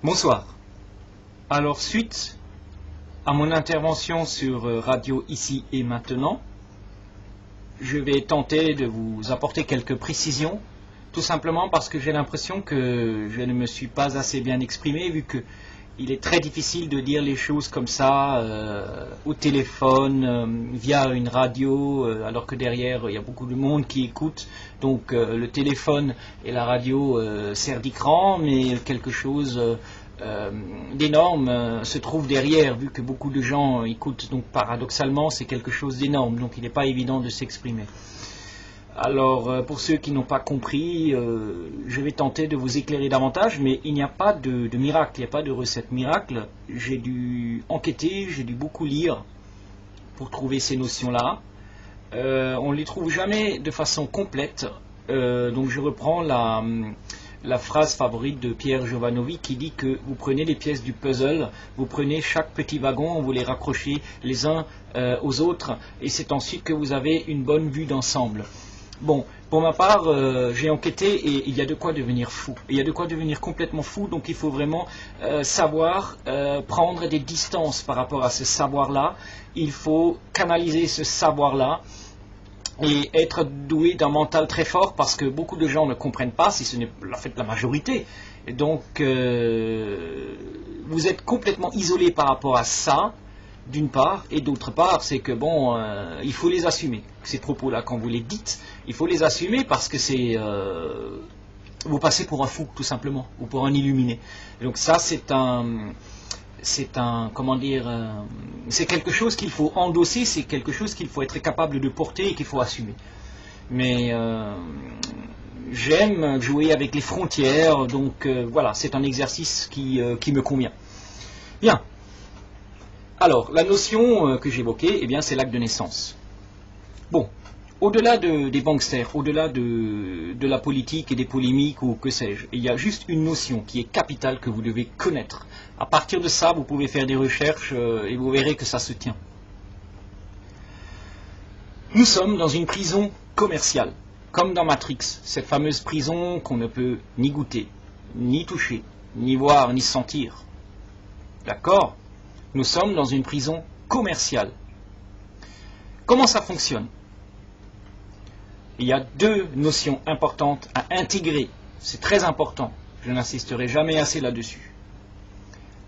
Bonsoir. Alors, suite à mon intervention sur Radio Ici et Maintenant, je vais tenter de vous apporter quelques précisions, tout simplement parce que j'ai l'impression que je ne me suis pas assez bien exprimé, vu qu'il est très difficile de dire les choses comme ça, au téléphone, via une radio, alors que derrière il y a beaucoup de monde qui écoute. Donc le téléphone et la radio servent d'écran, mais quelque chose d'énorme se trouve derrière, vu que beaucoup de gens écoutent. Donc paradoxalement, c'est quelque chose d'énorme, donc il n'est pas évident de s'exprimer. Alors, pour ceux qui n'ont pas compris, je vais tenter de vous éclairer davantage, mais il n'y a pas de miracle, il n'y a pas de recette miracle. J'ai dû enquêter, j'ai dû beaucoup lire pour trouver ces notions-là. On ne les trouve jamais de façon complète, donc je reprends la phrase favorite de Pierre Jovanovi qui dit que vous prenez les pièces du puzzle, vous prenez chaque petit wagon, vous les raccrochez les uns aux autres, et c'est ensuite que vous avez une bonne vue d'ensemble. Bon, pour ma part, j'ai enquêté et il y a de quoi devenir fou. Il y a de quoi devenir complètement fou, donc il faut vraiment savoir prendre des distances par rapport à ce savoir-là. Il faut canaliser ce savoir-là et être doué d'un mental très fort, parce que beaucoup de gens ne comprennent pas, si ce n'est en fait la majorité. Et donc, vous êtes complètement isolé par rapport à ça, d'une part, et d'autre part, c'est que bon, il faut les assumer. Ces propos-là, quand vous les dites, il faut les assumer parce que c'est... vous passez pour un fou, tout simplement, ou pour un illuminé. Et donc ça, c'est comment dire, c'est quelque chose qu'il faut endosser, c'est quelque chose qu'il faut être capable de porter et qu'il faut assumer. Mais j'aime jouer avec les frontières, donc voilà, c'est un exercice qui me convient. Bien. Alors, la notion que j'évoquais, eh bien, c'est l'acte de naissance. Bon, au-delà des banksters, au-delà de la politique et des polémiques ou que sais-je, il y a juste une notion qui est capitale que vous devez connaître. À partir de ça, vous pouvez faire des recherches et vous verrez que ça se tient. Nous sommes dans une prison commerciale, comme dans Matrix, cette fameuse prison qu'on ne peut ni goûter, ni toucher, ni voir, ni sentir. D'accord ? Nous sommes dans une prison commerciale. Comment ça fonctionne ? Il y a deux notions importantes à intégrer. C'est très important. Je n'insisterai jamais assez là-dessus.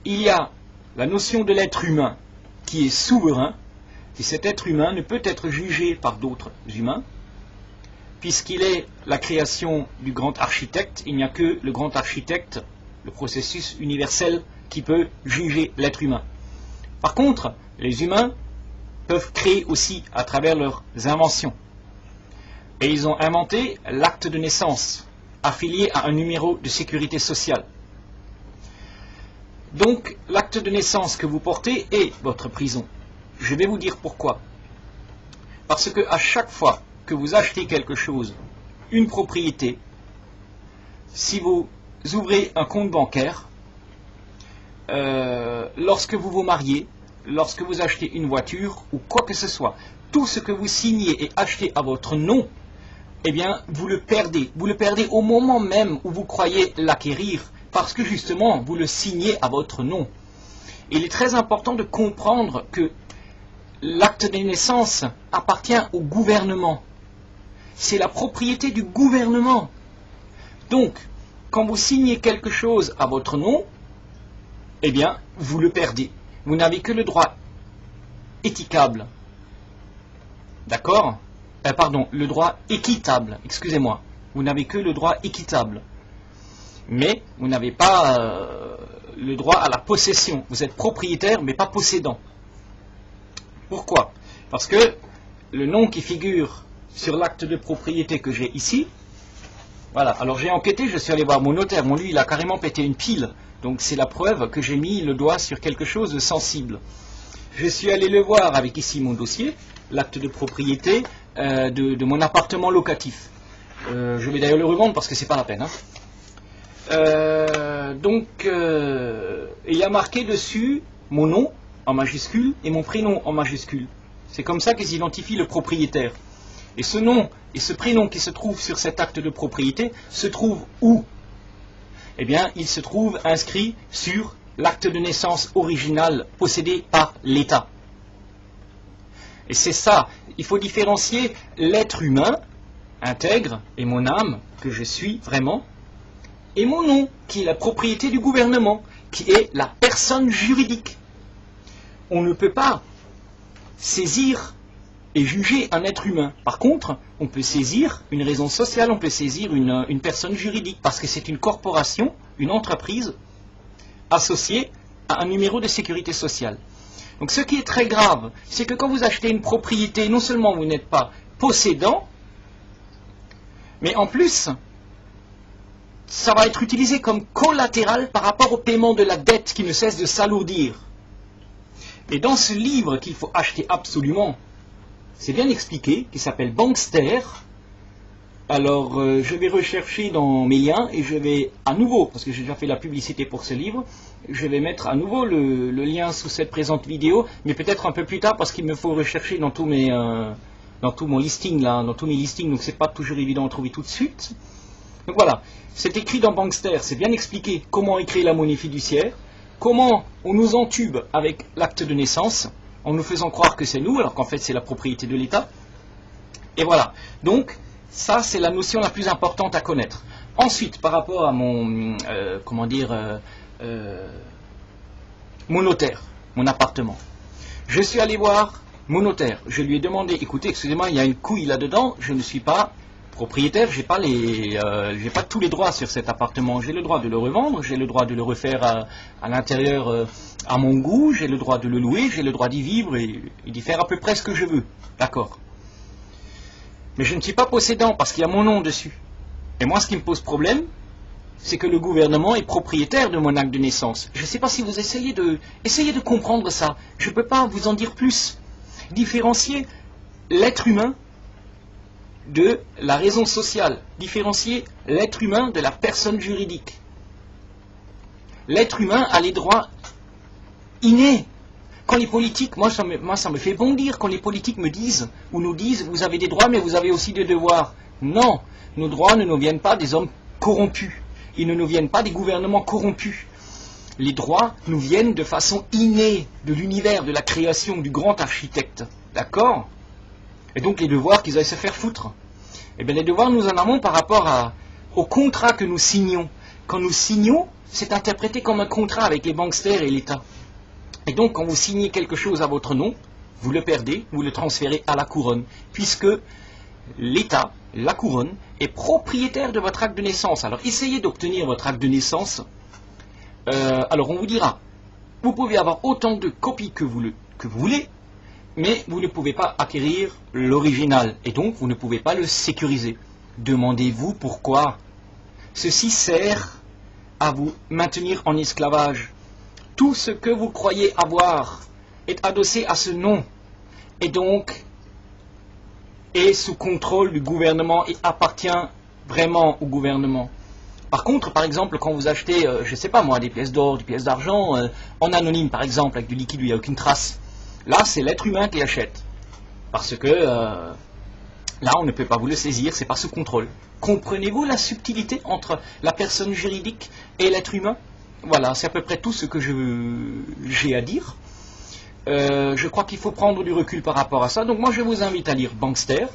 Il y a la notion de l'être humain qui est souverain, et cet être humain ne peut être jugé par d'autres humains, puisqu'il est la création du grand architecte. Il n'y a que le grand architecte, le processus universel, qui peut juger l'être humain. Par contre, les humains peuvent créer aussi à travers leurs inventions. Et ils ont inventé l'acte de naissance, affilié à un numéro de sécurité sociale. Donc, l'acte de naissance que vous portez est votre prison. Je vais vous dire pourquoi. Parce que à chaque fois que vous achetez quelque chose, une propriété, si vous ouvrez un compte bancaire, lorsque vous vous mariez, lorsque vous achetez une voiture ou quoi que ce soit, tout ce que vous signez et achetez à votre nom, eh bien, vous le perdez. Vous le perdez au moment même où vous croyez l'acquérir, parce que justement, vous le signez à votre nom. Il est très important de comprendre que l'acte de naissance appartient au gouvernement. C'est la propriété du gouvernement. Donc, quand vous signez quelque chose à votre nom, eh bien, vous le perdez. Vous n'avez que le droit équitable. D'accord ? Pardon, le droit équitable, excusez-moi. Vous n'avez que le droit équitable. Mais vous n'avez pas le droit à la possession. Vous êtes propriétaire, mais pas possédant. Pourquoi ? Parce que le nom qui figure sur l'acte de propriété que j'ai ici, voilà, alors j'ai enquêté, je suis allé voir mon notaire. Lui, il a carrément pété une pile. Donc c'est la preuve que j'ai mis le doigt sur quelque chose de sensible. Je suis allé le voir avec ici mon dossier, l'acte de propriété de mon appartement locatif. Je vais d'ailleurs le revendre parce que c'est pas la peine. Il y a marqué dessus mon nom en majuscule et mon prénom en majuscule. C'est comme ça qu'ils identifient le propriétaire. Et ce nom et ce prénom qui se trouvent sur cet acte de propriété se trouvent où ? eh bien, il se trouve inscrit sur l'acte de naissance original possédé par l'État. Et c'est ça, il faut différencier l'être humain intègre et mon âme, que je suis vraiment, et mon nom, qui est la propriété du gouvernement, qui est la personne juridique. On ne peut pas saisir et juger un être humain. Par contre, on peut saisir une raison sociale, on peut saisir une personne juridique, parce que c'est une corporation, une entreprise, associée à un numéro de sécurité sociale. Donc ce qui est très grave, c'est que quand vous achetez une propriété, non seulement vous n'êtes pas possédant, mais en plus, ça va être utilisé comme collatéral par rapport au paiement de la dette qui ne cesse de s'alourdir. Et dans ce livre qu'il faut acheter absolument, c'est bien expliqué, qui s'appelle Bankster. Alors, je vais rechercher dans mes liens et je vais à nouveau, parce que j'ai déjà fait la publicité pour ce livre, je vais mettre à nouveau le lien sous cette présente vidéo, mais peut-être un peu plus tard parce qu'il me faut rechercher dans tous mes, dans tout mon listing là, dans tous mes listings, donc c'est pas toujours évident de trouver tout de suite. Donc voilà, c'est écrit dans Bankster, c'est bien expliqué comment est créée la monnaie fiduciaire, comment on nous entube avec l'acte de naissance, en nous faisant croire que c'est nous, alors qu'en fait c'est la propriété de l'État. Et voilà, donc ça c'est la notion la plus importante à connaître. Ensuite, par rapport à mon, mon notaire, mon appartement, je suis allé voir mon notaire, je lui ai demandé, écoutez, excusez-moi, il y a une couille là-dedans, je ne suis pas propriétaire, j'ai pas tous les droits sur cet appartement, j'ai le droit de le revendre, j'ai le droit de le refaire à l'intérieur à mon goût, j'ai le droit de le louer, j'ai le droit d'y vivre et d'y faire à peu près ce que je veux, d'accord. Mais je ne suis pas possédant parce qu'il y a mon nom dessus. Et moi, ce qui me pose problème, c'est que le gouvernement est propriétaire de mon acte de naissance. Je ne sais pas si vous essayez de comprendre ça. Je ne peux pas vous en dire plus. Différencier l'être humain de la raison sociale. Différencier l'être humain de la personne juridique. L'être humain a les droits innés. Quand les politiques, moi ça me fait bondir quand les politiques me disent, ou nous disent, vous avez des droits mais vous avez aussi des devoirs. Non, nos droits ne nous viennent pas des hommes corrompus. Ils ne nous viennent pas des gouvernements corrompus. Les droits nous viennent de façon innée de l'univers, de la création, du grand architecte. D'accord? Et donc les devoirs qu'ils aillent se faire foutre. Eh bien les devoirs nous en avons par rapport au contrat que nous signons. Quand nous signons, c'est interprété comme un contrat avec les banksters et l'État. Et donc quand vous signez quelque chose à votre nom, vous le perdez, vous le transférez à la couronne, puisque l'État, la couronne, est propriétaire de votre acte de naissance. Alors essayez d'obtenir votre acte de naissance. Alors on vous dira, vous pouvez avoir autant de copies que vous voulez, mais vous ne pouvez pas acquérir l'original, et donc vous ne pouvez pas le sécuriser. Demandez-vous pourquoi. Ceci sert à vous maintenir en esclavage. Tout ce que vous croyez avoir est adossé à ce nom, et donc est sous contrôle du gouvernement et appartient vraiment au gouvernement. Par contre, par exemple, quand vous achetez, je ne sais pas moi, des pièces d'or, des pièces d'argent, en anonyme par exemple, avec du liquide où il n'y a aucune trace, là c'est l'être humain qui achète. Parce que là on ne peut pas vous le saisir, c'est pas sous contrôle. Comprenez-vous la subtilité entre la personne juridique et l'être humain? Voilà, c'est à peu près tout ce que j'ai à dire. Je crois qu'il faut prendre du recul par rapport à ça. Donc moi je vous invite à lire Bankster.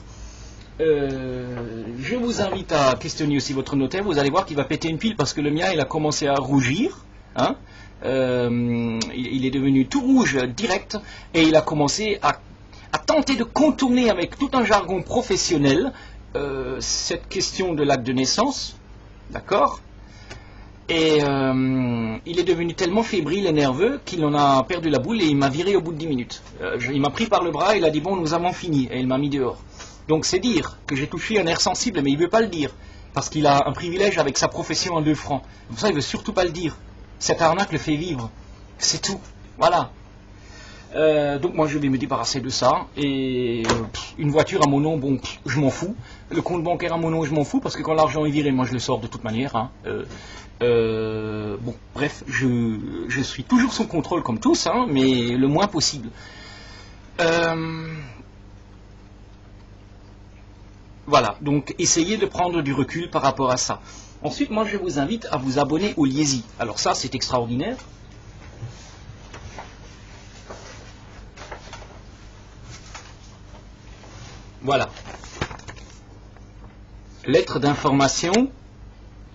Je vous invite à questionner aussi votre notaire. Vous allez voir qu'il va péter une pile parce que le mien il a commencé à rougir. Hein. Il est devenu tout rouge direct et il a commencé à tenter de contourner avec tout un jargon professionnel cette question de l'acte de naissance. D'accord? Et il est devenu tellement fébrile et nerveux qu'il en a perdu la boule et il m'a viré au bout de 10 minutes. Il m'a pris par le bras, il a dit bon nous avons fini et il m'a mis dehors. Donc c'est dire que j'ai touché un nerf sensible mais il ne veut pas le dire parce qu'il a un privilège avec sa profession en 2 francs. Pour ça il ne veut surtout pas le dire. Cette arnaque le fait vivre. C'est tout. Voilà. Donc moi je vais me débarrasser de ça et une voiture à mon nom, bon, je m'en fous. Le compte bancaire à mon nom, je m'en fous parce que quand l'argent est viré, moi je le sors de toute manière. Hein. Bon, bref, je suis toujours sous contrôle comme tous, hein, mais le moins possible. Voilà, donc essayez de prendre du recul par rapport à ça. Ensuite, moi, je vous invite à vous abonner au Liezi. Alors ça, c'est extraordinaire. Voilà. Lettre d'information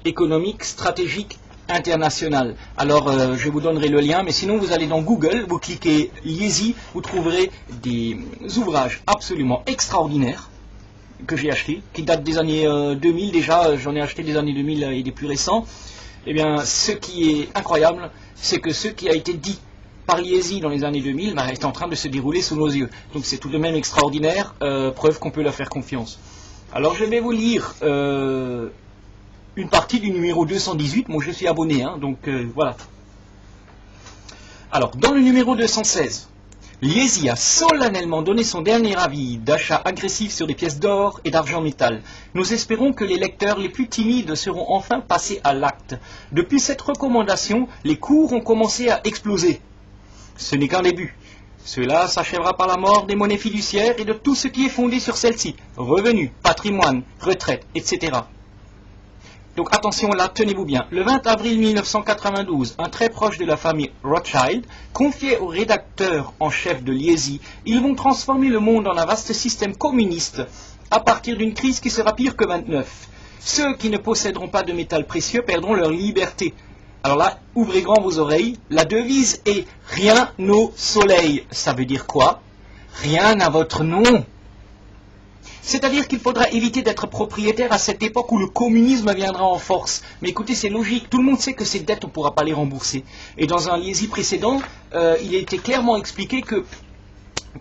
économique, stratégique, internationale. Alors, je vous donnerai le lien, mais sinon, vous allez dans Google, vous cliquez Liezi, vous trouverez des ouvrages absolument extraordinaires que j'ai achetés, qui datent des années 2000 déjà, j'en ai acheté des années 2000 et des plus récents. Eh bien, ce qui est incroyable, c'est que ce qui a été dit par Liezi dans les années 2000 est en train de se dérouler sous nos yeux. Donc c'est tout de même extraordinaire, preuve qu'on peut leur faire confiance. Alors je vais vous lire une partie du numéro 218, moi je suis abonné, hein, donc voilà. Alors, dans le numéro 216, Liezi a solennellement donné son dernier avis d'achat agressif sur des pièces d'or et d'argent métal. Nous espérons que les lecteurs les plus timides seront enfin passés à l'acte. Depuis cette recommandation, les cours ont commencé à exploser. Ce n'est qu'un début. Cela s'achèvera par la mort des monnaies fiduciaires et de tout ce qui est fondé sur celles-ci. Revenus, patrimoine, retraite, etc. Donc attention là, tenez-vous bien. Le 20 avril 1992, un très proche de la famille Rothschild confiait au rédacteur en chef de Liezi: ils vont transformer le monde en un vaste système communiste à partir d'une crise qui sera pire que 29. Ceux qui ne posséderont pas de métal précieux perdront leur liberté. Alors là, ouvrez grand vos oreilles. La devise est « rien au soleil ». Ça veut dire quoi? Rien à votre nom. C'est-à-dire qu'il faudra éviter d'être propriétaire à cette époque où le communisme viendra en force. Mais écoutez, c'est logique, tout le monde sait que ces dettes, on ne pourra pas les rembourser. Et dans un Liezi précédent, il a été clairement expliqué que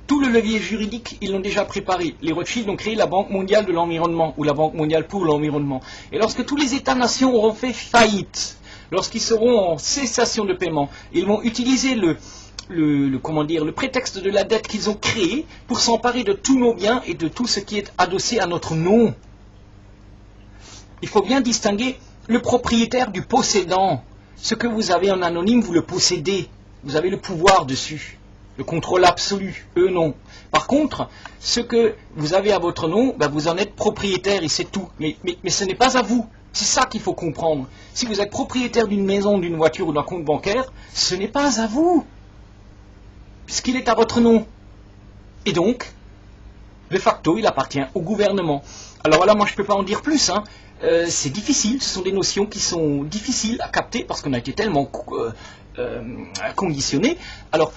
tout le levier juridique, ils l'ont déjà préparé. Les Rothschild ont créé la Banque mondiale de l'environnement, ou la Banque mondiale pour l'environnement. Et lorsque tous les États-nations auront fait faillite, lorsqu'ils seront en cessation de paiement, ils vont utiliser le prétexte de la dette qu'ils ont créé pour s'emparer de tous nos biens et de tout ce qui est adossé à notre nom. Il faut bien distinguer le propriétaire du possédant. Ce que vous avez en anonyme, vous le possédez. Vous avez le pouvoir dessus, le contrôle absolu. Eux, non. Par contre, ce que vous avez à votre nom, vous en êtes propriétaire et c'est tout. Mais ce n'est pas à vous. C'est ça qu'il faut comprendre. Si vous êtes propriétaire d'une maison, d'une voiture ou d'un compte bancaire, ce n'est pas à vous, puisqu'il est à votre nom. Et donc, de facto, il appartient au gouvernement. Alors voilà, moi je ne peux pas en dire plus. Hein. C'est difficile, ce sont des notions qui sont difficiles à capter parce qu'on a été tellement conditionné. Alors,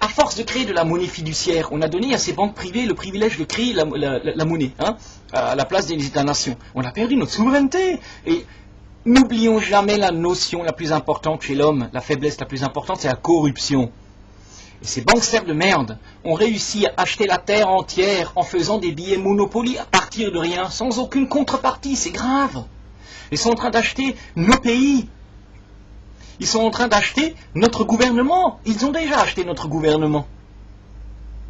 à force de créer de la monnaie fiduciaire, on a donné à ces banques privées le privilège de créer la monnaie, hein, à la place des États-nations. On a perdu notre souveraineté. Et n'oublions jamais la notion la plus importante chez l'homme, la faiblesse la plus importante, c'est la corruption. Et ces banksters de merde ont réussi à acheter la terre entière en faisant des billets Monopoly à partir de rien, sans aucune contrepartie, c'est grave. Ils sont en train d'acheter nos pays. Ils sont en train d'acheter notre gouvernement. Ils ont déjà acheté notre gouvernement.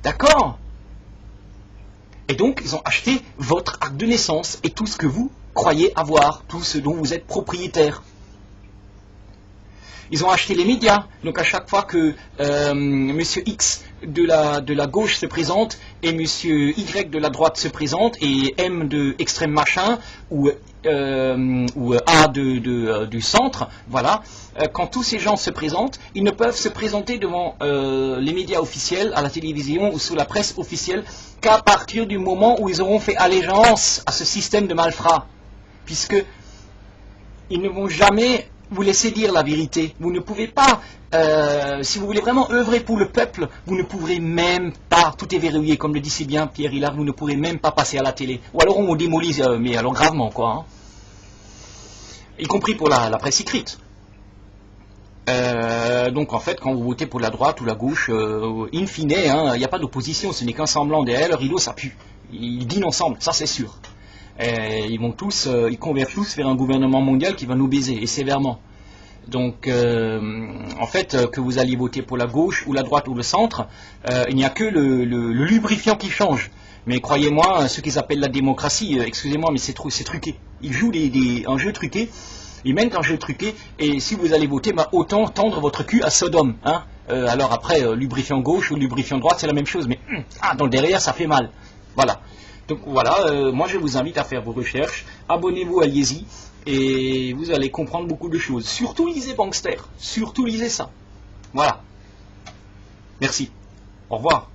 D'accord? Et donc, ils ont acheté votre acte de naissance et tout ce que vous croyez avoir, tout ce dont vous êtes propriétaire. Ils ont acheté les médias, donc à chaque fois que Monsieur X de la gauche se présente et Monsieur Y de la droite se présente et M de extrême machin ou A du centre, voilà, quand tous ces gens se présentent, ils ne peuvent se présenter devant les médias officiels, à la télévision ou sous la presse officielle qu'à partir du moment où ils auront fait allégeance à ce système de malfrats, puisque ils ne vont jamais vous laissez dire la vérité. Vous ne pouvez pas, si vous voulez vraiment œuvrer pour le peuple, vous ne pourrez même pas, tout est verrouillé, comme le dit si bien Pierre Hillard, vous ne pourrez même pas passer à la télé. Ou alors on vous démolit, mais alors gravement, quoi. Hein. Y compris pour la presse écrite. Donc en fait, quand vous votez pour la droite ou la gauche, in fine, il n'y a pas d'opposition, ce n'est qu'un semblant. Derrière le rideau, ça pue. Ils dînent ensemble, ça c'est sûr. Et ils convergent tous vers un gouvernement mondial qui va nous baiser, et sévèrement. Donc, en fait, que vous alliez voter pour la gauche, ou la droite, ou le centre, il n'y a que le lubrifiant qui change. Mais croyez-moi, ce qu'ils appellent la démocratie, excusez-moi, mais c'est truqué. Ils jouent un jeu truqué, ils mènent un jeu truqué, et si vous allez voter, autant tendre votre cul à Sodome. Hein. Alors après, lubrifiant gauche ou lubrifiant droite, c'est la même chose, mais dans le derrière, ça fait mal. Voilà. Donc voilà, moi je vous invite à faire vos recherches, abonnez-vous à Liezi, et vous allez comprendre beaucoup de choses. Surtout lisez Bankster, surtout lisez ça. Voilà. Merci. Au revoir.